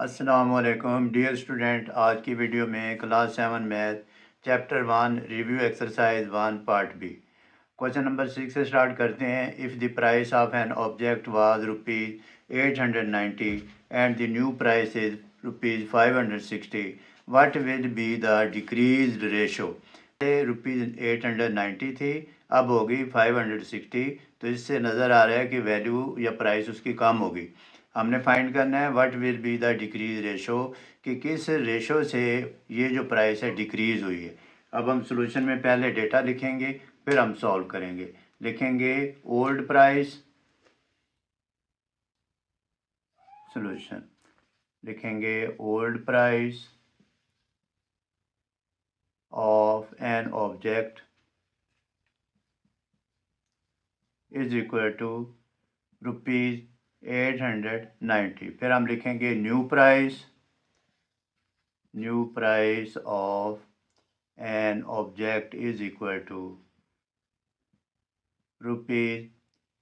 अस्सलामुअलैकुम dear student. आज की वीडियो में class 7 math chapter 1 review exercise 1 part B question number 6 से स्टार्ट करते हैं। If the price of an object was ₹890 and the new price is ₹560, what will be the decreased ratio. ₹890 थी, अब होगी 560। तो इससे नज़र आ रहा है कि वैल्यू या प्राइस उसकी कम होगी। हमने फाइंड करना है what will be the decrease ratio, कि किस रेशो से ये जो प्राइस है डिक्रीज़ हुई है। अब हम सॉल्यूशन में पहले डेटा लिखेंगे, फिर हम सॉल्व करेंगे। लिखेंगे ओल्ड प्राइस, सॉल्यूशन लिखेंगे old price of an object is equal to ₹890। फिर हम लिखेंगे new price of an object is equal to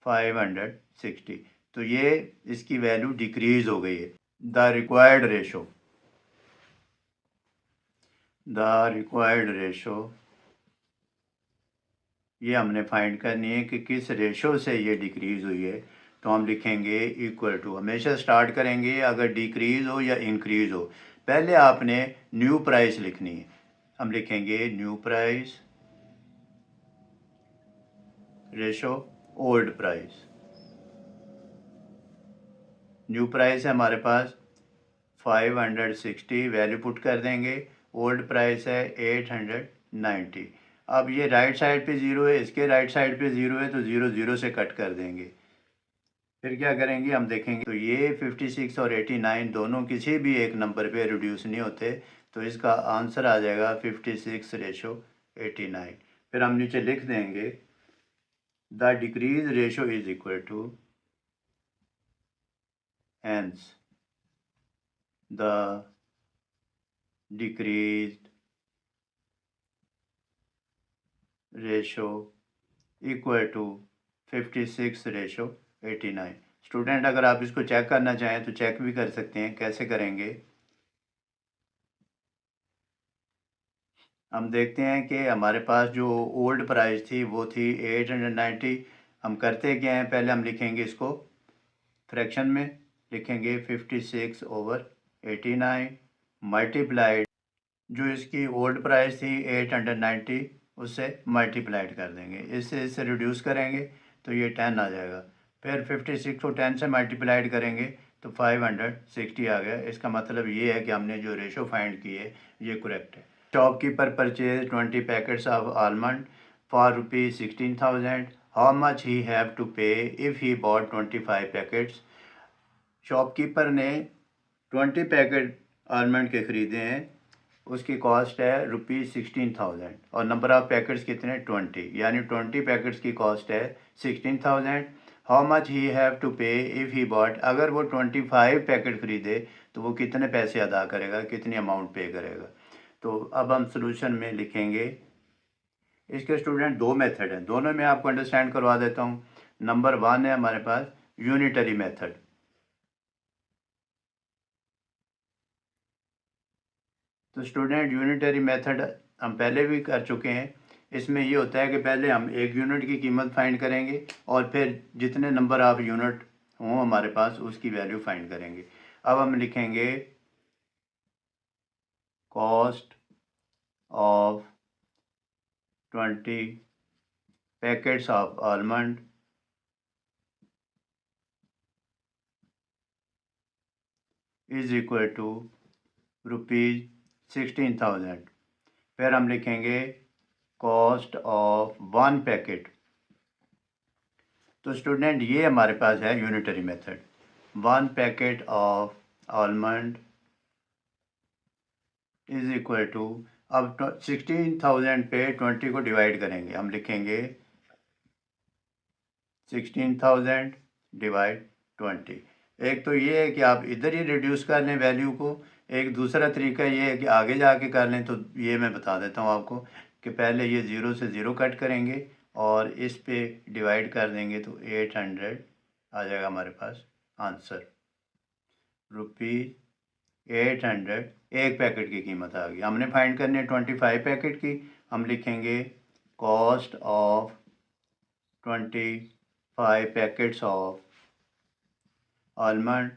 ₹560। तो ये इसकी वैल्यू डिक्रीज हो गई है। द रिक्वायर्ड रेशो ये हमने फाइंड करनी है कि किस रेशो से ये डिक्रीज हुई है। तो हम लिखेंगे इक्वल टू, हमेशा स्टार्ट करेंगे अगर डिक्रीज हो या इंक्रीज हो, पहले आपने न्यू प्राइस लिखनी है। हम लिखेंगे new price ratio old price. New price है हमारे पास 560, वैल्यू पुट कर देंगे। ओल्ड प्राइस है 890। अब ये राइट साइड पे ज़ीरो है, इसके राइट साइड पे ज़ीरो है, तो ज़ीरो ज़ीरो से कट कर देंगे। फिर क्या करेंगे हम देखेंगे, तो ये 56 और 89 दोनों किसी भी एक नंबर पे रिड्यूस नहीं होते, तो इसका आंसर आ जाएगा 56:89। फिर हम नीचे लिख देंगे the decrease ratio is equal to, hence the decreased ratio equal to 56:89। Student अगर आप इसको चेक करना चाहें तो चेक भी कर सकते हैं। कैसे करेंगे, हम देखते हैं कि हमारे पास जो ओल्ड प्राइस थी वो थी 890। हम करते क्या हैं, पहले हम लिखेंगे इसको फ्रैक्शन में, लिखेंगे 56/89 मल्टीप्लाइड, जो इसकी ओल्ड प्राइस थी 890 उससे मल्टीप्लाइड कर देंगे। इससे रिड्यूस करेंगे तो ये 10 आ जाएगा। फिर 56 को 10 से मल्टीप्लाइड करेंगे तो 560 आ गया। इसका मतलब ये है कि हमने जो रेशो फाइंड की है ये करेक्ट है। Shopkeeper purchase 20 packets of almond for ₹16,000। How much he have to pay if he bought 25 packets. Shopkeeper ने 20 पैकेट आलमंड के ख़रीदे हैं, उसकी कॉस्ट है ₹16,000 और नंबर ऑफ़ पैकेट्स कितने 20, यानी 20 पैकेट्स की कॉस्ट है 16,000। How much he have to pay if he bought, अगर वो 25 पैकेट ख़रीदे तो वो कितने पैसे अदा करेगा, कितनी अमाउंट पे करेगा। तो अब हम सॉल्यूशन में लिखेंगे, इसके स्टूडेंट दो मेथड हैं, दोनों में आपको अंडरस्टैंड करवा देता हूँ। नंबर 1 है हमारे पास यूनिटरी मेथड। तो स्टूडेंट यूनिटरी मेथड हम पहले भी कर चुके हैं। इसमें ये होता है कि पहले हम एक यूनिट की कीमत फाइंड करेंगे और फिर जितने नंबर ऑफ यूनिट हों हमारे पास उसकी वैल्यू फाइंड करेंगे। अब हम लिखेंगे cost of 20 packets of almond is equal to ₹16,000। फिर हम लिखेंगे कॉस्ट ऑफ 1 पैकेट। तो स्टूडेंट ये हमारे पास है unitary method. 1 packet of almond is equal to, अब 16,000 पे 20 को डिवाइड करेंगे। हम लिखेंगे 16,000 डिवाइड 20। एक तो ये है कि आप इधर ही रिड्यूस कर लें वैल्यू को, एक दूसरा तरीका ये है कि आगे जाके कर लें। तो ये मैं बता देता हूँ आपको कि पहले ये ज़ीरो से ज़ीरो कट करेंगे और इस पे डिवाइड कर देंगे तो 800 आ जाएगा हमारे पास आंसर। 800 एक पैकेट की कीमत आ गई। हमने फाइंड करनी है 25 पैकेट की। हम लिखेंगे cost of 25 packets of almond,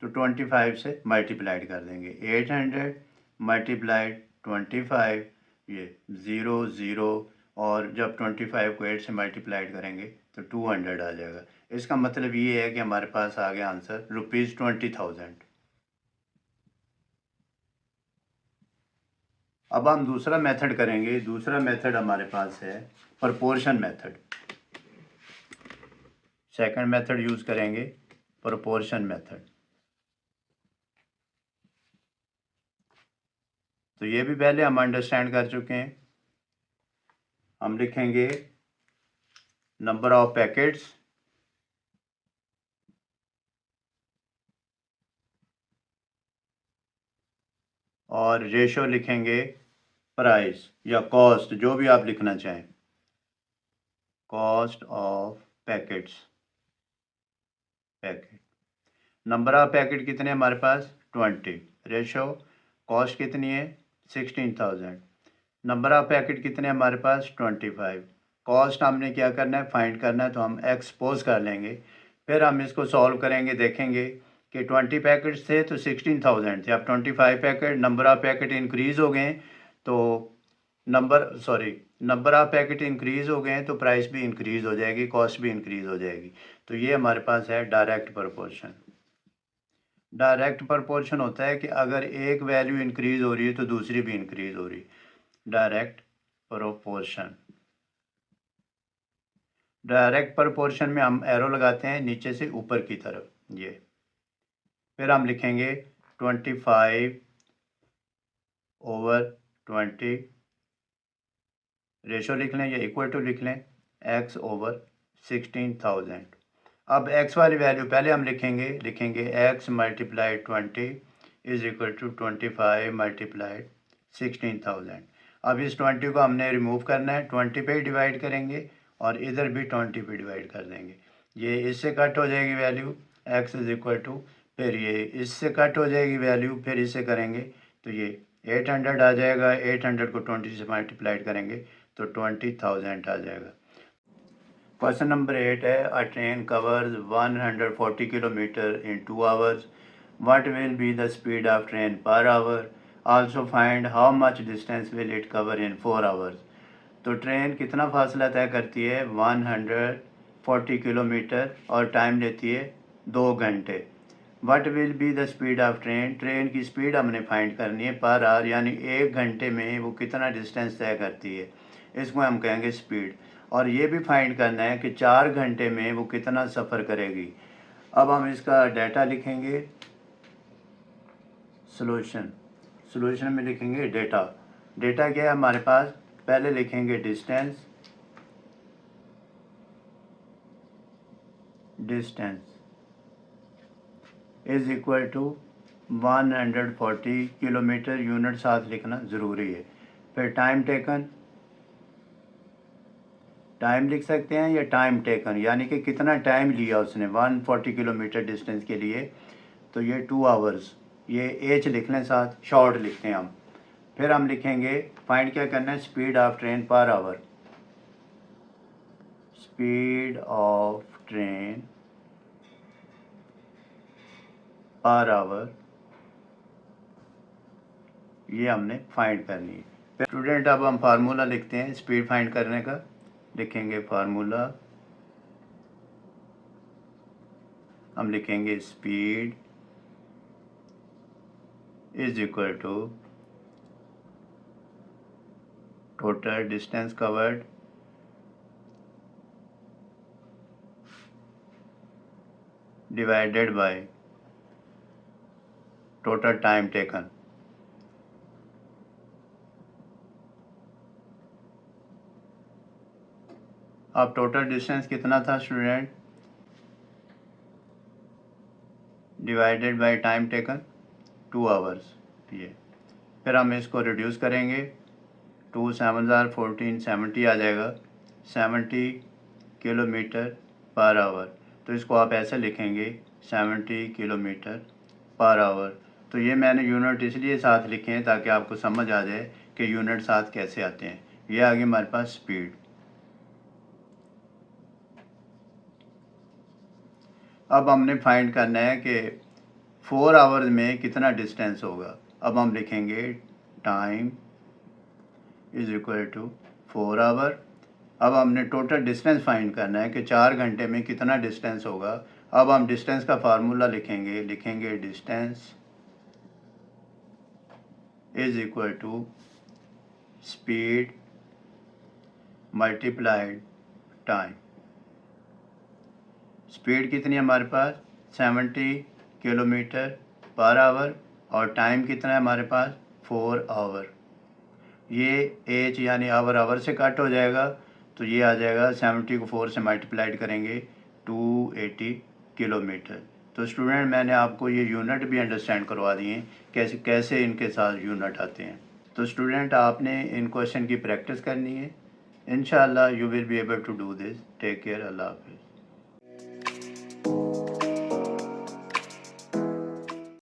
तो 25 से मल्टीप्लाइड कर देंगे। 800 मल्टीप्लाइड 25, ये 0 0, और जब 25 को 8 से मल्टीप्लाइड करेंगे तो 200 आ जाएगा। इसका मतलब ये है कि हमारे पास आ गया आंसर ₹20,000। अब हम दूसरा मेथड करेंगे। दूसरा मेथड हमारे पास है proportion method. Second method use करेंगे प्रोपोर्शन मेथड। तो ये भी पहले हम अंडरस्टैंड कर चुके हैं। हम लिखेंगे नंबर ऑफ पैकेट्स और रेशो लिखेंगे प्राइस या कॉस्ट, जो भी आप लिखना चाहें, cost of packets. Packet number of packet कितने हमारे पास 20, रेशो कॉस्ट कितनी है 16,000, नंबर ऑफ पैकेट कितने हमारे पास 25, कॉस्ट हमने क्या करना है फाइंड करना है, तो हम एक्सपोज कर लेंगे। फिर हम इसको सॉल्व करेंगे, देखेंगे कि 20 पैकेट्स थे तो 16,000 थे। अब 25 packet, number of packet increase हो गए तो नंबर ऑफ पैकेट इंक्रीज़ हो गए तो प्राइस भी इंक्रीज़ हो जाएगी, कॉस्ट भी इंक्रीज़ हो जाएगी। तो ये हमारे पास है डायरेक्ट प्रोपोर्शन। डायरेक्ट प्रोपोर्शन होता है कि अगर एक वैल्यू इंक्रीज़ हो रही है तो दूसरी भी इंक्रीज़ हो रही है। Direct proportion. डायरेक्ट प्रोपोर्शन में हम एरो लगाते हैं नीचे से ऊपर की तरफ, ये। फिर हम लिखेंगे 25/20, रेशो लिख लें या इक्वल टू लिख लें x/16,000। अब x वाली वैल्यू पहले हम लिखेंगे x multiplied 20 is equal to 25 multiplied 16,000। अब इस 20 को हमने रिमूव करना है, 20 पे डिवाइड करेंगे और इधर भी 20 पे डिवाइड कर देंगे। ये इससे कट हो जाएगी value x is equal to, फिर ये इससे कट हो जाएगी वैल्यू, फिर इससे करेंगे तो ये 800 आ जाएगा। 800 को 20 से मल्टीप्लाइड करेंगे तो 20,000 आ जाएगा। क्वेश्चन नंबर 8 है, अ train covers 140 kilometre in 2 hours. What will be the speed of train per hour? Also find how much distance will it cover in 4 hours. तो ट्रेन कितना फासला तय करती है 140 किलोमीटर और टाइम लेती है 2 घंटे। What will be the speed of train? Train की स्पीड हमने फाइंड करनी है पर आवर, यानी 1 घंटे में वो कितना डिस्टेंस तय करती है, इसको हम कहेंगे स्पीड। और ये भी फाइंड करना है कि 4 घंटे में वो कितना सफ़र करेगी। अब हम इसका डाटा लिखेंगे, सोल्यूशन में लिखेंगे डेटा। डेटा क्या है हमारे पास, पहले लिखेंगे distance is equal to 140 kilometer, unit साथ लिखना ज़रूरी है। फिर टाइम टेकन, टाइम लिख सकते हैं या टाइम टेकन, यानी कि कितना टाइम लिया उसने 140 किलोमीटर डिस्टेंस के लिए, तो ये 2 आवर्स। ये एच लिख लें साथ, शॉर्ट लिखते हैं हम। फिर हम लिखेंगे फाइंड क्या करना है, speed of train per hour. Speed of train per hour, ये हमने फाइंड करनी है। फिर स्टूडेंट अब हम फार्मूला लिखते हैं स्पीड फाइंड करने का। लिखेंगे फार्मूला, हम लिखेंगे speed is equal to total distance covered divided by total time taken. अब टोटल डिस्टेंस कितना था student, divided by time taken 2 hours, ये। फिर हम इसको रिड्यूस करेंगे, 2 7 14, 70 आ जाएगा, 70 किलोमीटर पर आवर। तो इसको आप ऐसे लिखेंगे 70 किलोमीटर पर आवर। तो ये मैंने यूनिट इसलिए साथ लिखे हैं ताकि आपको समझ आ जाए कि यूनिट साथ कैसे आते हैं। ये आ गई हमारे पास स्पीड। अब हमने फाइंड करना है कि 4 आवर्स में कितना डिस्टेंस होगा। अब हम लिखेंगे time is equal to 4 hour. अब हमने टोटल डिस्टेंस फाइंड करना है कि 4 घंटे में कितना डिस्टेंस होगा। अब हम डिस्टेंस का फार्मूला लिखेंगे distance is equal to speed multiplied time. Speed कितनी है हमारे पास 70 किलोमीटर पर आवर और टाइम कितना है हमारे पास 4 आवर। ये एच यानी आवर से कट हो जाएगा तो ये आ जाएगा 70 को 4 से मल्टीप्लाइड करेंगे 280 किलोमीटर। तो स्टूडेंट मैंने आपको ये यूनिट भी अंडरस्टैंड करवा दिए कैसे कैसे इनके साथ यूनिट आते हैं। तो स्टूडेंट आपने इन क्वेश्चन की प्रैक्टिस करनी है। इंशाल्लाह you will be able to do this. Take care. अल्लाह हाफिज़।